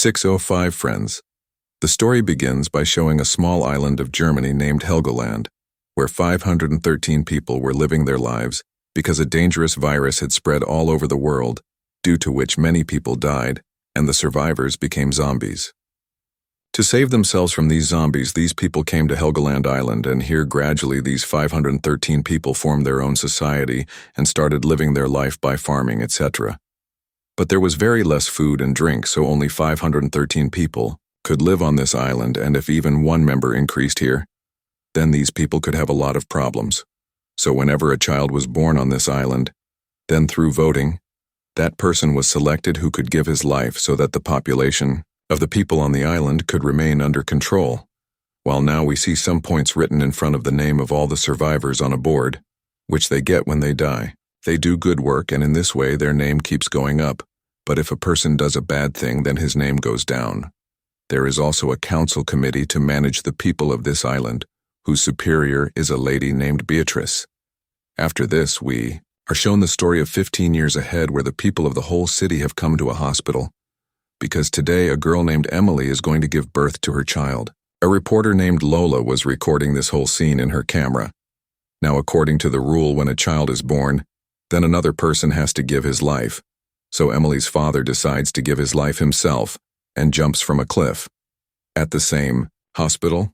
605 Friends. The story begins by showing a small island of Germany named Helgoland, where 513 people were living their lives because a dangerous virus had spread all over the world, due to which many people died, and the survivors became zombies. To save themselves from these zombies, these people came to Helgoland Island, and here gradually these 513 people formed their own society and started living their life by farming, etc. But there was very less food and drink, so only 513 people could live on this island, and if even one member increased here, then these people could have a lot of problems. So whenever a child was born on this island, then through voting, that person was selected who could give his life so that the population of the people on the island could remain under control. While now we see some points written in front of the name of all the survivors on a board, which they get when they die. They do good work, and in this way their name keeps going up, but if a person does a bad thing, then his name goes down. There is also a council committee to manage the people of this island, whose superior is a lady named Beatrice. After this, we are shown the story of 15 years ahead, where the people of the whole city have come to a hospital, because today a girl named Emily is going to give birth to her child. A reporter named Lola was recording this whole scene in her camera. Now, according to the rule, when a child is born, then another person has to give his life. So Emily's father decides to give his life himself and jumps from a cliff. At the same hospital,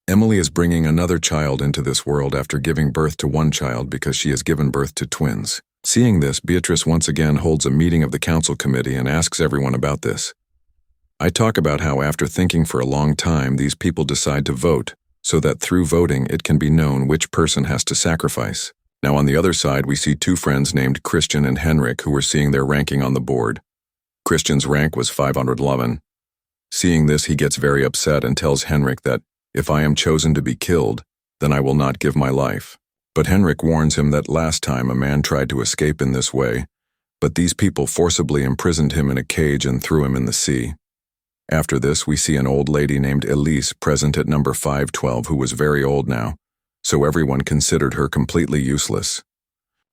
Emily is bringing another child into this world after giving birth to one child because she has given birth to twins. Seeing this, Beatrice once again holds a meeting of the council committee and asks everyone about this. I talk about how after thinking for a long time, these people decide to vote, so that through voting it can be known which person has to sacrifice. Now on the other side, we see two friends named Christian and Henrik who were seeing their ranking on the board. Christian's rank was 511. Seeing this, he gets very upset and tells Henrik that if I am chosen to be killed, then I will not give my life. But Henrik warns him that last time a man tried to escape in this way, but these people forcibly imprisoned him in a cage and threw him in the sea. After this, we see an old lady named Elise present at number 512 who was very old now, so everyone considered her completely useless.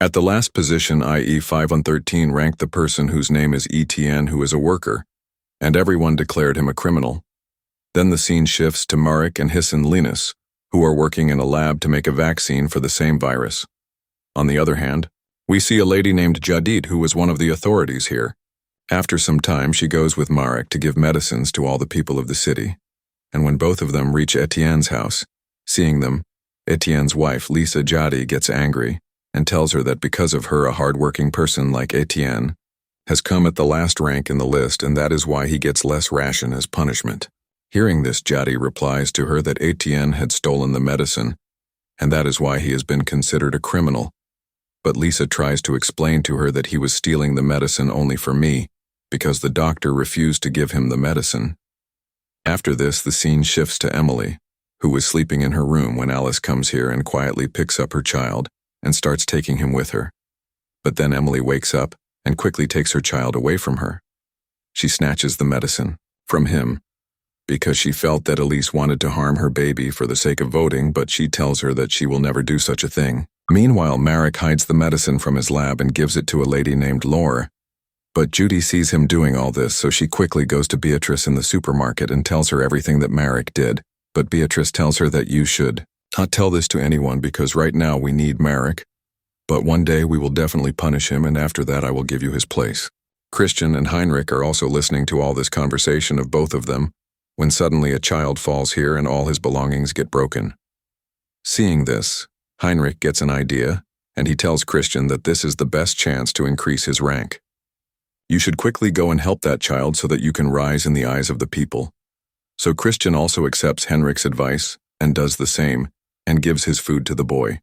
At the last position, i.e. 513, ranked the person whose name is Etienne, who is a worker, and everyone declared him a criminal. Then the scene shifts to Marek and Hissen Linus, who are working in a lab to make a vaccine for the same virus. On the other hand, we see a lady named Jadid who was one of the authorities here. After some time, she goes with Marek to give medicines to all the people of the city, and when both of them reach Etienne's house, seeing them, Etienne's wife, Lisa Jadi, gets angry and tells her that because of her, a hard-working person like Etienne has come at the last rank in the list, and that is why he gets less ration as punishment. Hearing this, Jadi replies to her that Etienne had stolen the medicine, and that is why he has been considered a criminal. But Lisa tries to explain to her that he was stealing the medicine only for me, because the doctor refused to give him the medicine. After this, the scene shifts to Emily, who was sleeping in her room when Alice comes here and quietly picks up her child and starts taking him with her. But then Emily wakes up and quickly takes her child away from her. She snatches the medicine from him, because she felt that Elise wanted to harm her baby for the sake of voting, but she tells her that she will never do such a thing. Meanwhile, Marek hides the medicine from his lab and gives it to a lady named Laura. But Judy sees him doing all this, so she quickly goes to Beatrice in the supermarket and tells her everything that Marek did. But Beatrice tells her that you should not tell this to anyone, because right now we need Marek, but one day we will definitely punish him, and after that I will give you his place. Christian and Heinrich are also listening to all this conversation of both of them, when suddenly a child falls here and all his belongings get broken. Seeing this, Heinrich gets an idea, and he tells Christian that this is the best chance to increase his rank. You should quickly go and help that child so that you can rise in the eyes of the people. So Christian also accepts Heinrich's advice and does the same, and gives his food to the boy.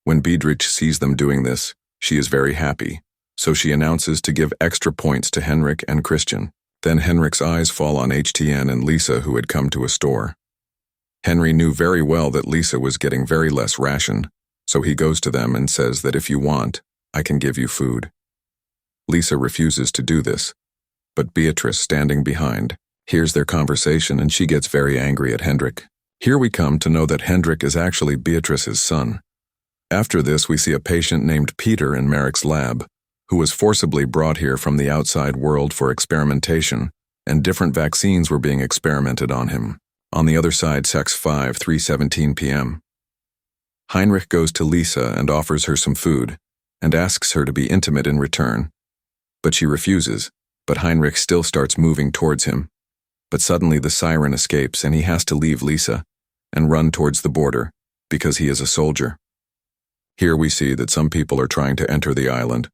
When Beatrice sees them doing this, she is very happy, so she announces to give extra points to Heinrich and Christian. Then Henrik's eyes fall on Etienne and Lisa, who had come to a store. Henry knew very well that Lisa was getting very less ration, so he goes to them and says that if you want, I can give you food. Lisa refuses to do this, but Beatrice, standing behind, hears their conversation and she gets very angry at Hendrik. Here we come to know that Hendrik is actually Beatrice's son. After this, we see a patient named Peter in Marek's lab, who was forcibly brought here from the outside world for experimentation, and different vaccines were being experimented on him. On the other side, Sex 5, 3:17 p.m. Heinrich goes to Lisa and offers her some food, and asks her to be intimate in return. But she refuses, but Heinrich still starts moving towards him. But suddenly the siren escapes and he has to leave Lisa and run towards the border, because he is a soldier. Here we see that some people are trying to enter the island,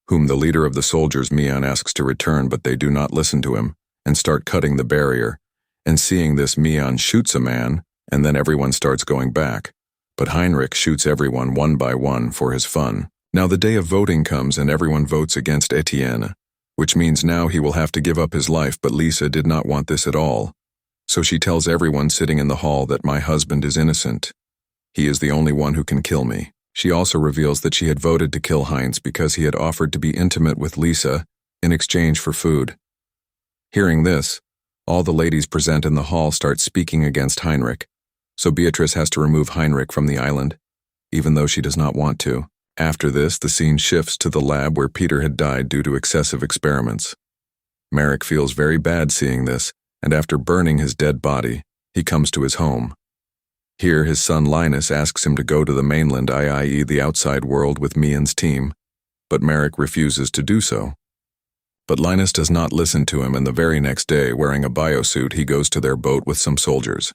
whom the leader of the soldiers, Mian, asks to return, but they do not listen to him and start cutting the barrier. And seeing this, Mian shoots a man, and then everyone starts going back. But Heinrich shoots everyone one by one for his fun. Now the day of voting comes and everyone votes against Etienne, which means now he will have to give up his life, but Lisa did not want this at all. So she tells everyone sitting in the hall that my husband is innocent. He is the only one who can kill me. She also reveals that she had voted to kill Heinz because he had offered to be intimate with Lisa in exchange for food. Hearing this, all the ladies present in the hall start speaking against Heinrich, so Beatrice has to remove Heinrich from the island, even though she does not want to. After this, the scene shifts to the lab where Peter had died due to excessive experiments. Marek feels very bad seeing this, and after burning his dead body, he comes to his home. Here, his son Linus asks him to go to the mainland, i.e. the outside world, with Mian's team, but Marek refuses to do so. But Linus does not listen to him, and the very next day, wearing a biosuit, he goes to their boat with some soldiers.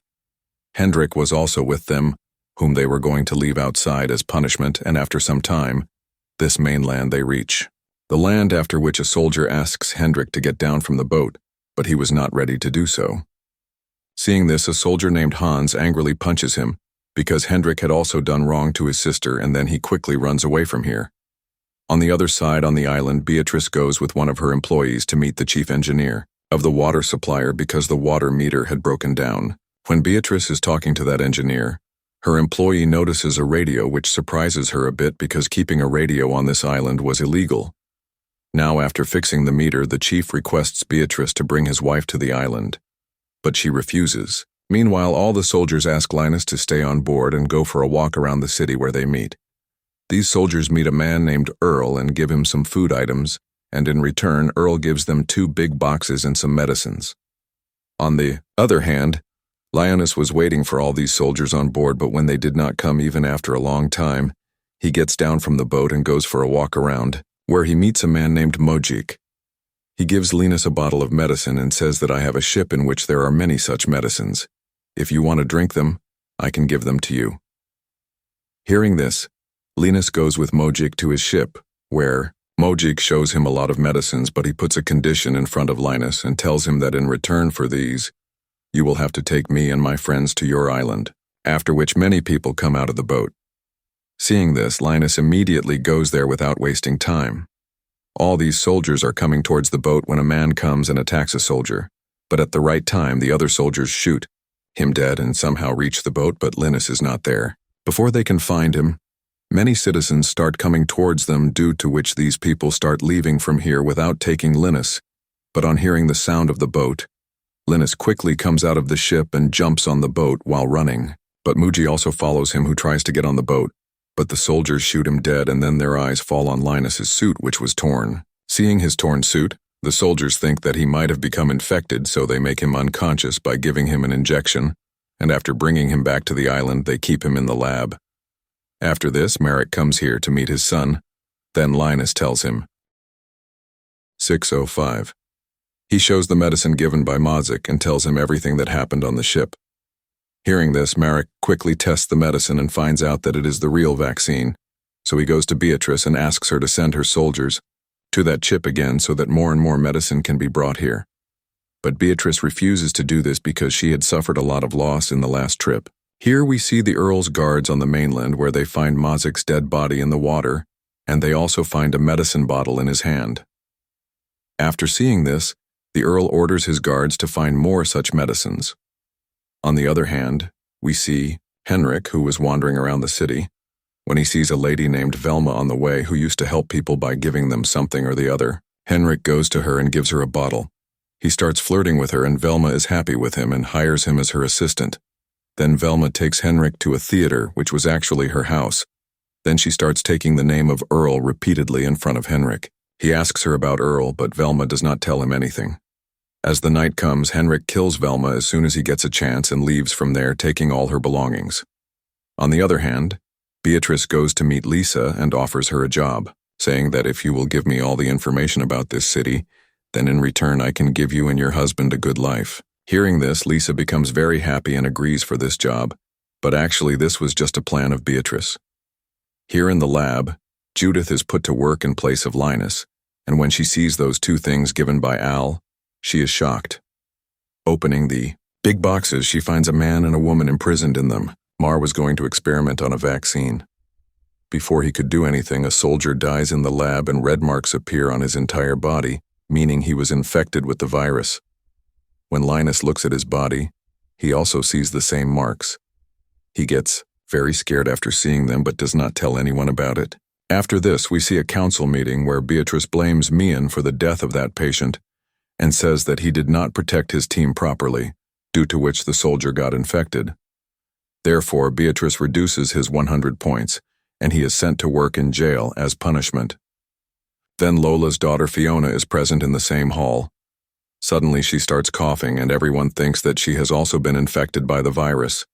Hendrik was also with them, whom they were going to leave outside as punishment, and after some time, this mainland they reach. The land after which a soldier asks Hendrik to get down from the boat, but he was not ready to do so. Seeing this, a soldier named Hans angrily punches him, because Hendrik had also done wrong to his sister, and then he quickly runs away from here. On the other side on the island, Beatrice goes with one of her employees to meet the chief engineer of the water supplier because the water meter had broken down. When Beatrice is talking to that engineer, her employee notices a radio, which surprises her a bit because keeping a radio on this island was illegal. Now, after fixing the meter, the chief requests Beatrice to bring his wife to the island, but she refuses. Meanwhile, all the soldiers ask Linus to stay on board and go for a walk around the city where they meet. These soldiers meet a man named Earl and give him some food items, and in return, Earl gives them 2 big boxes and some medicines. On the other hand, Linus was waiting for all these soldiers on board, but when they did not come even after a long time, he gets down from the boat and goes for a walk around, where he meets a man named Mojik. He gives Linus a bottle of medicine and says that I have a ship in which there are many such medicines. If you want to drink them, I can give them to you. Hearing this, Linus goes with Mojik to his ship, where Mojik shows him a lot of medicines, but he puts a condition in front of Linus and tells him that in return for these, you will have to take me and my friends to your island, after which many people come out of the boat. Seeing this, Linus immediately goes there without wasting time. All these soldiers are coming towards the boat when a man comes and attacks a soldier, but at the right time the other soldiers shoot him dead and somehow reach the boat, but Linus is not there. Before they can find him, many citizens start coming towards them, due to which these people start leaving from here without taking Linus, but on hearing the sound of the boat, Linus quickly comes out of the ship and jumps on the boat while running, but Muji also follows him, who tries to get on the boat, but the soldiers shoot him dead, and then their eyes fall on Linus's suit, which was torn. Seeing his torn suit, the soldiers think that he might have become infected, so they make him unconscious by giving him an injection, and after bringing him back to the island, they keep him in the lab. After this, Marek comes here to meet his son. Then Linus tells him. 6:05. He shows the medicine given by Mazik and tells him everything that happened on the ship. Hearing this, Marek quickly tests the medicine and finds out that it is the real vaccine, so he goes to Beatrice and asks her to send her soldiers to that ship again so that more and more medicine can be brought here. But Beatrice refuses to do this because she had suffered a lot of loss in the last trip. Here we see the Earl's guards on the mainland, where they find Mazik's dead body in the water, and they also find a medicine bottle in his hand. After seeing this, the Earl orders his guards to find more such medicines. On the other hand, we see Henrik, who was wandering around the city, when he sees a lady named Velma on the way who used to help people by giving them something or the other. Henrik goes to her and gives her a bottle. He starts flirting with her, and Velma is happy with him and hires him as her assistant. Then Velma takes Henrik to a theater, which was actually her house. Then she starts taking the name of Earl repeatedly in front of Henrik. He asks her about Earl, but Velma does not tell him anything. As the night comes, Henrik kills Velma as soon as he gets a chance and leaves from there, taking all her belongings. On the other hand, Beatrice goes to meet Lisa and offers her a job, saying that if you will give me all the information about this city, then in return I can give you and your husband a good life. Hearing this, Lisa becomes very happy and agrees for this job, but actually this was just a plan of Beatrice. Here in the lab, Judith is put to work in place of Linus, and when she sees those two things given by Al, she is shocked. Opening the big boxes, she finds a man and a woman imprisoned in them. Mar was going to experiment on a vaccine. Before he could do anything, a soldier dies in the lab and red marks appear on his entire body, meaning he was infected with the virus. When Linus looks at his body, he also sees the same marks. He gets very scared after seeing them but does not tell anyone about it. After this, we see a council meeting where Beatrice blames Mian for the death of that patient and says that he did not protect his team properly, due to which the soldier got infected. Therefore, Beatrice reduces his 100 points, and he is sent to work in jail as punishment. Then Lola's daughter Fiona is present in the same hall. Suddenly she starts coughing and everyone thinks that she has also been infected by the virus.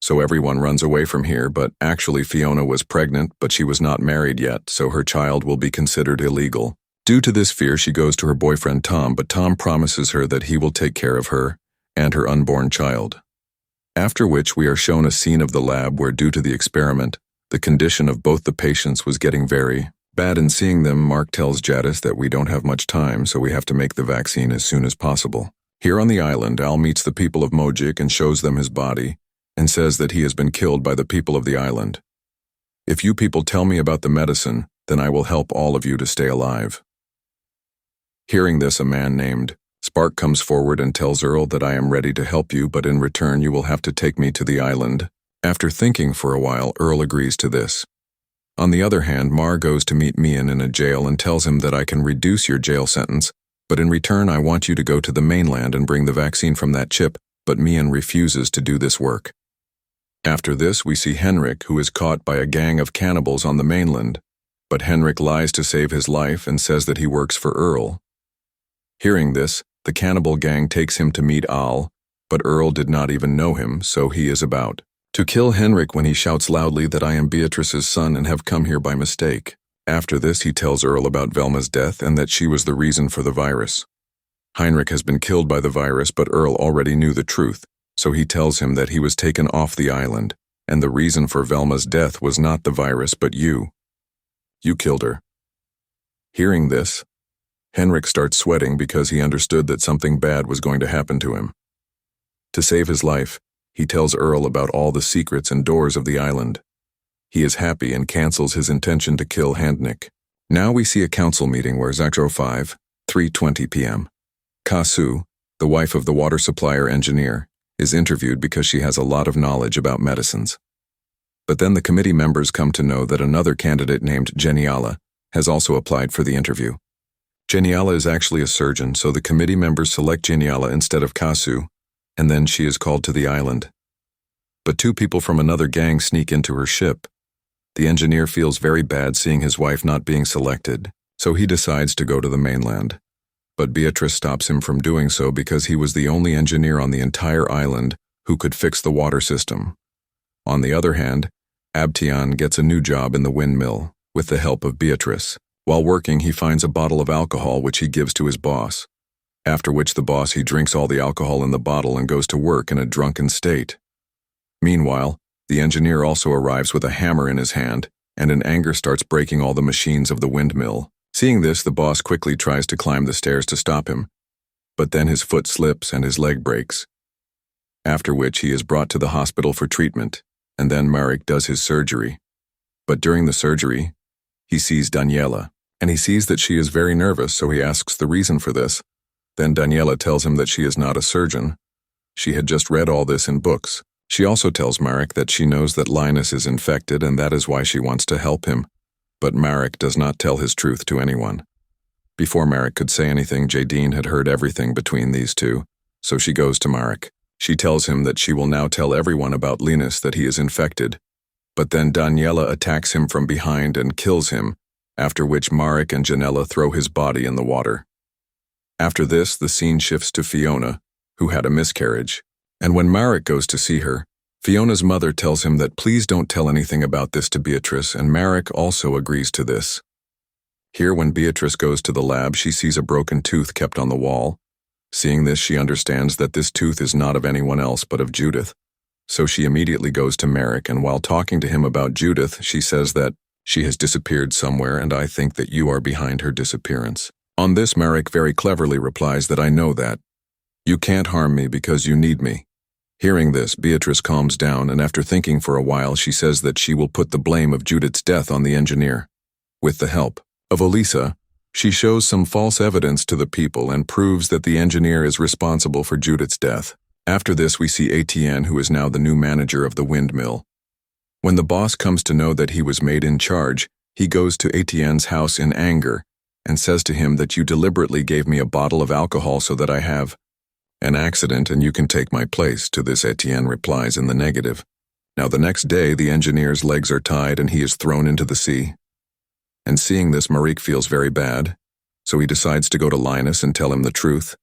So everyone runs away from here, but actually Fiona was pregnant, but she was not married yet, so her child will be considered illegal. Due to this fear, she goes to her boyfriend Tom, but Tom promises her that he will take care of her and her unborn child. After which we are shown a scene of the lab where, due to the experiment, the condition of both the patients was getting very bad, and seeing them, Mark tells Jadis that we don't have much time, so we have to make the vaccine as soon as possible. Here on the island, Al meets the people of Mojik and shows them his body, and says that he has been killed by the people of the island. If you people tell me about the medicine, then I will help all of you to stay alive. Hearing this, a man named Spark comes forward and tells Earl that I am ready to help you, but in return you will have to take me to the island. After thinking for a while, Earl agrees to this. On the other hand, Mar goes to meet Mian in a jail and tells him that I can reduce your jail sentence, but in return I want you to go to the mainland and bring the vaccine from that chip, but Mian refuses to do this work. After this, we see Henrik, who is caught by a gang of cannibals on the mainland, but Henrik lies to save his life and says that he works for Earl. Hearing this, the cannibal gang takes him to meet Al, but Earl did not even know him, so he is about to kill Henrik when he shouts loudly that I am Beatrice's son and have come here by mistake. After this, he tells Earl about Velma's death and that she was the reason for the virus. Heinrich has been killed by the virus, but Earl already knew the truth, so he tells him that he was taken off the island, and the reason for Velma's death was not the virus but you. You killed her. Hearing this, Henrik starts sweating because he understood that something bad was going to happen to him. To save his life, he tells Earl about all the secrets and doors of the island. He is happy and cancels his intention to kill Handnik. Now we see a council meeting where 3:20 p.m. Kasu, the wife of the water supplier engineer, is interviewed because she has a lot of knowledge about medicines. But then the committee members come to know that another candidate named Geniala has also applied for the interview. Geniala is actually a surgeon, so the committee members select Geniala instead of Kasu, and then she is called to the island. But two people from another gang sneak into her ship. The engineer feels very bad seeing his wife not being selected, so he decides to go to the mainland. But Beatrice stops him from doing so because he was the only engineer on the entire island who could fix the water system. On the other hand, Abtian gets a new job in the windmill with the help of Beatrice. While working, he finds a bottle of alcohol which he gives to his boss, after which the boss he drinks all the alcohol in the bottle and goes to work in a drunken state. Meanwhile, the engineer also arrives with a hammer in his hand and in anger starts breaking all the machines of the windmill. Seeing this, the boss quickly tries to climb the stairs to stop him, but then his foot slips and his leg breaks. After which he is brought to the hospital for treatment, and then Marek does his surgery. But during the surgery, he sees Daniela, and he sees that she is very nervous, so he asks the reason for this. Then Daniela tells him that she is not a surgeon. She had just read all this in books. She also tells Marek that she knows that Linus is infected and that is why she wants to help him. But Marek does not tell his truth to anyone. Before Marek could say anything, Jadine had heard everything between these two, so she goes to Marek. She tells him that she will now tell everyone about Linus that he is infected. But then Daniela attacks him from behind and kills him, after which Marek and Janella throw his body in the water. After this, the scene shifts to Fiona, who had a miscarriage. And when Marek goes to see her, Fiona's mother tells him that please don't tell anything about this to Beatrice, and Marek also agrees to this. Here, when Beatrice goes to the lab, she sees a broken tooth kept on the wall. Seeing this, she understands that this tooth is not of anyone else but of Judith. So she immediately goes to Marek, and while talking to him about Judith, she says that she has disappeared somewhere, and I think that you are behind her disappearance. On this, Marek very cleverly replies that I know that. You can't harm me because you need me. Hearing this, Beatrice calms down, and after thinking for a while, she says that she will put the blame of Judith's death on the engineer. With the help of Elisa, she shows some false evidence to the people and proves that the engineer is responsible for Judith's death. After this, we see Etienne, who is now the new manager of the windmill. When the boss comes to know that he was made in charge, he goes to Etienne's house in anger and says to him that you deliberately gave me a bottle of alcohol so that I have an accident and you can take my place. To this, Etienne replies in the negative. Now the next day, the engineer's legs are tied and he is thrown into the sea. And seeing this, Marek feels very bad, so he decides to go to Linus and tell him the truth.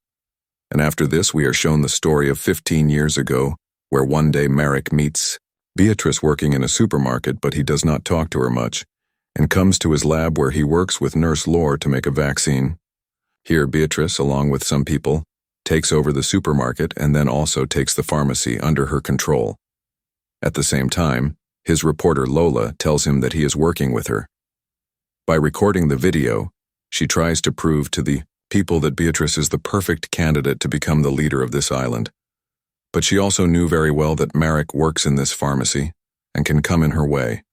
And after this, we are shown the story of 15 years ago, where one day Marek meets Beatrice working in a supermarket, but he does not talk to her much, and comes to his lab where he works with Nurse Laure to make a vaccine. Here, Beatrice, along with some people, takes over the supermarket and then also takes the pharmacy under her control. At the same time, his reporter Lola tells him that he is working with her. By recording the video, she tries to prove to the people that Beatrice is the perfect candidate to become the leader of this island. But she also knew very well that Marek works in this pharmacy and can come in her way.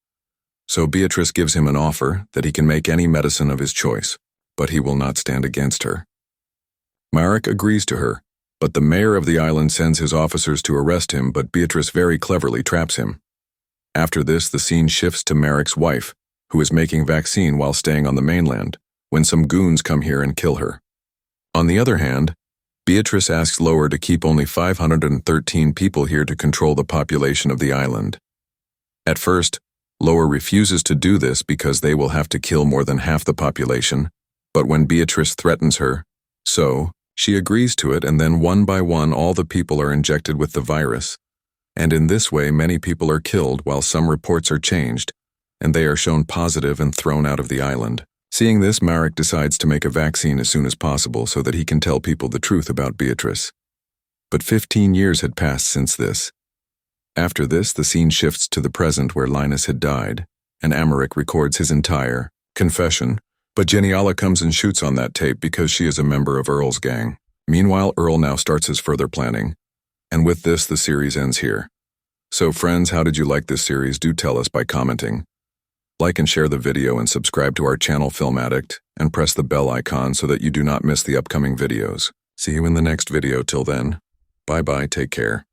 So Beatrice gives him an offer that he can make any medicine of his choice, but he will not stand against her. Marek agrees to her, but the mayor of the island sends his officers to arrest him, but Beatrice very cleverly traps him. After this, the scene shifts to Marek's wife, who is making vaccine while staying on the mainland, when some goons come here and kill her. On the other hand, Beatrice asks Lower to keep only 513 people here to control the population of the island. At first, Lower refuses to do this because they will have to kill more than half the population, but when Beatrice threatens her, she agrees to it, and then one by one all the people are injected with the virus. And in this way many people are killed while some reports are changed, and they are shown positive and thrown out of the island. Seeing this, Marek decides to make a vaccine as soon as possible so that he can tell people the truth about Beatrice. But 15 years had passed since this. After this, the scene shifts to the present where Linus had died, and Amalric records his entire confession, but Geniala comes and shoots on that tape because she is a member of Earl's gang. Meanwhile, Earl now starts his further planning, and with this, the series ends here. So friends, how did you like this series? Do tell us by commenting. Like and share the video and subscribe to our channel Film Addict, and press the bell icon so that you do not miss the upcoming videos. See you in the next video. Till then, bye bye, take care.